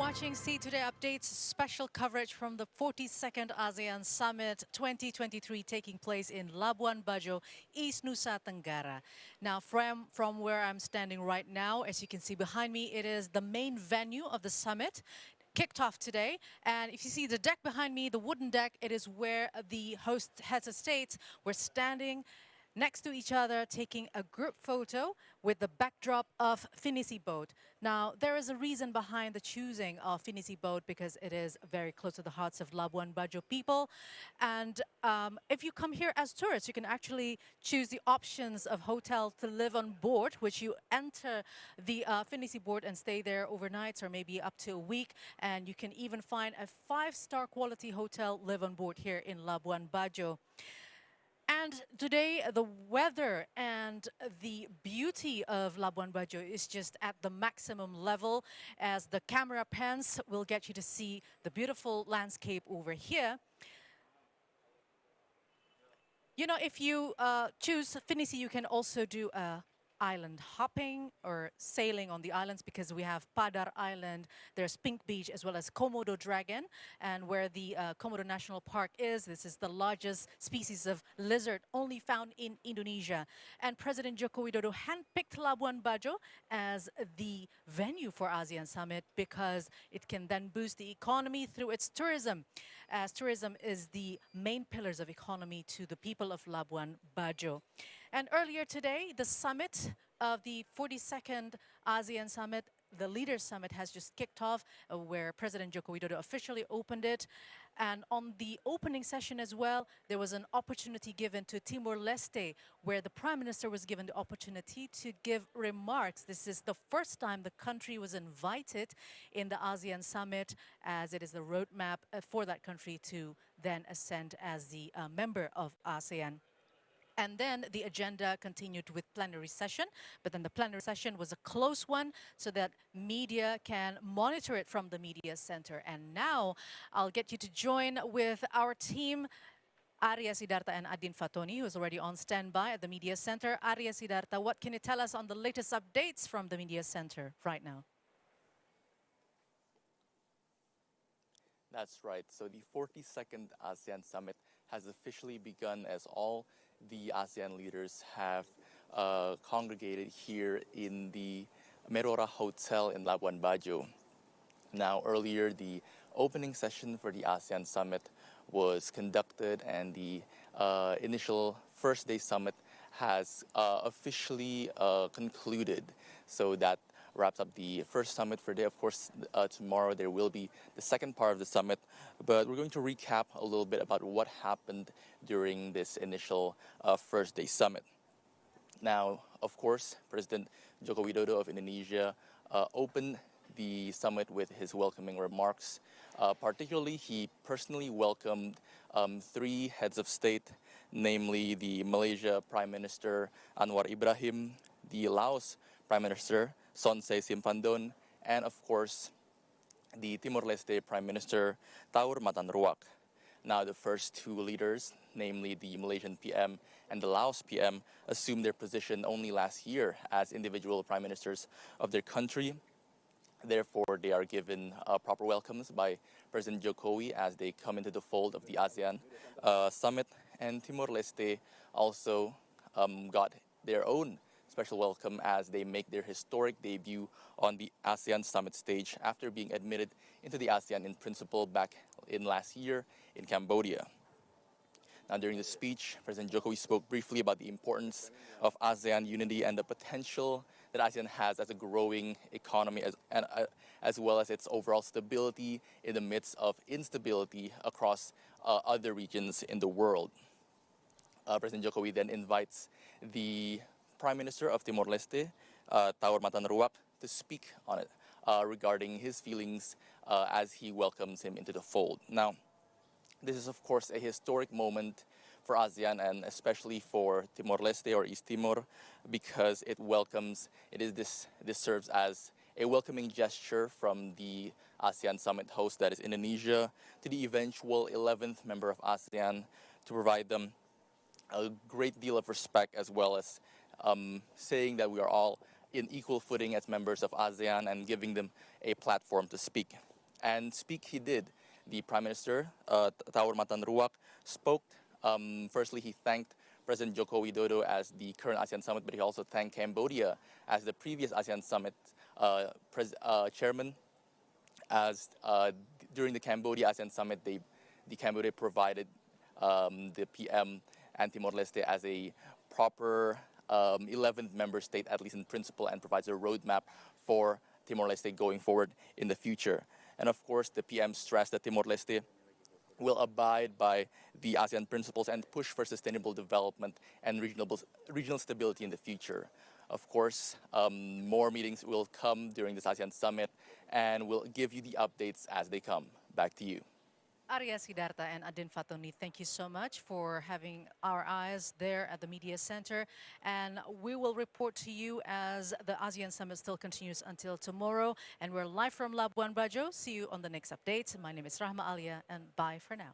watching See Today Updates, special coverage from the 42nd ASEAN Summit 2023 taking place in Labuan Bajo, East Nusa Tenggara. Now, from where I'm standing right now, as you can see behind me, it is the main venue of the summit. Kicked off today, and if you see the deck behind me, the wooden deck, it is where the host heads of states were standing next to each other, taking a group photo with the backdrop of Finisi Boat. Now, there is a reason behind the choosing of Finisi Boat because it is very close to the hearts of Labuan Bajo people. And if you come here as tourists, you can actually choose the options of hotel to live on board, which you enter the Finisi Boat and stay there overnights or maybe up to a week. And you can even find a 5-star quality hotel live on board here in Labuan Bajo. And today, the weather and the beauty of Labuan Bajo is just at the maximum level, as the camera pans will get you to see the beautiful landscape over here. You know, if you choose Finisi, you can also do island hopping or sailing on the islands, because we have Padar Island, there's Pink Beach, as well as Komodo Dragon. And where the Komodo National Park is, this is the largest species of lizard only found in Indonesia. And President Joko Widodo handpicked Labuan Bajo as the venue for ASEAN Summit because it can then boost the economy through its tourism, as tourism is the main pillars of economy to the people of Labuan Bajo. And earlier today, the summit of the 42nd ASEAN Summit, the Leaders Summit, has just kicked off, where President Joko Widodo officially opened it. And on the opening session as well, there was an opportunity given to Timor Leste, where the Prime Minister was given the opportunity to give remarks. This is the first time the country was invited in the ASEAN Summit, as it is the roadmap for that country to then ascend as the member of ASEAN. And then the agenda continued with plenary session, but then the plenary session was a close one so that media can monitor it from the media center. And now I'll get you to join with our team, Arya Siddhartha and Adin Fatoni, who is already on standby at the media center. Arya Siddhartha, what can you tell us on the latest updates from the media center right now? That's right. So the 42nd ASEAN Summit has officially begun, as all the ASEAN leaders have congregated here in the Merora Hotel in Labuan Bajo. Now, earlier, the opening session for the ASEAN Summit was conducted, and the initial first day summit has officially concluded. So that wraps up the first summit for today. Of course, tomorrow there will be the second part of the summit, but we're going to recap a little bit about what happened during this initial first day summit. Now, of course, President Joko Widodo of Indonesia opened the summit with his welcoming remarks. Particularly, he personally welcomed 3 heads of state, namely the Malaysia Prime Minister Anwar Ibrahim, the Laos Prime Minister Sonse Simpandon, and of course, the Timor-Leste Prime Minister Taur Matanruak. Now, the first 2 leaders, namely the Malaysian PM and the Laos PM, assumed their position only last year as individual prime ministers of their country. Therefore, they are given proper welcomes by President Jokowi as they come into the fold of the ASEAN Summit. And Timor-Leste also got their own special welcome as they make their historic debut on the ASEAN Summit stage after being admitted into the ASEAN in principle back in last year in Cambodia. Now, during the speech, President Jokowi spoke briefly about the importance of ASEAN unity and the potential that ASEAN has as a growing economy, as well as its overall stability in the midst of instability across other regions in the world. President Jokowi then invites the Prime Minister of Timor-Leste, Taur Matanruak, to speak on it regarding his feelings as he welcomes him into the fold. Now, this is, of course, a historic moment for ASEAN, and especially for Timor-Leste or East Timor, because this serves as a welcoming gesture from the ASEAN Summit host, that is Indonesia, to the eventual 11th member of ASEAN, to provide them a great deal of respect, as well as saying that we are all in equal footing as members of ASEAN and giving them a platform to speak. And speak he did. The Prime Minister, Tawar Matan Ruak, spoke. Firstly, he thanked President Joko Widodo as the current ASEAN summit, but he also thanked Cambodia as the previous ASEAN summit chairman. As during the Cambodia ASEAN summit, the Cambodia provided the PM and Timor-Leste as a proper 11th member state, at least in principle, and provides a roadmap for Timor-Leste going forward in the future. And of course, the PM stressed that Timor-Leste will abide by the ASEAN principles and push for sustainable development and regional stability in the future. Of course, more meetings will come during this ASEAN summit, and we'll give you the updates as they come. Back to you. Arya Siddhartha and Adin Fatoni, thank you so much for having our eyes there at the Media Center. And we will report to you as the ASEAN Summit still continues until tomorrow. And we're live from Labuan Bajo. See you on the next update. My name is Rahma Alia, and bye for now.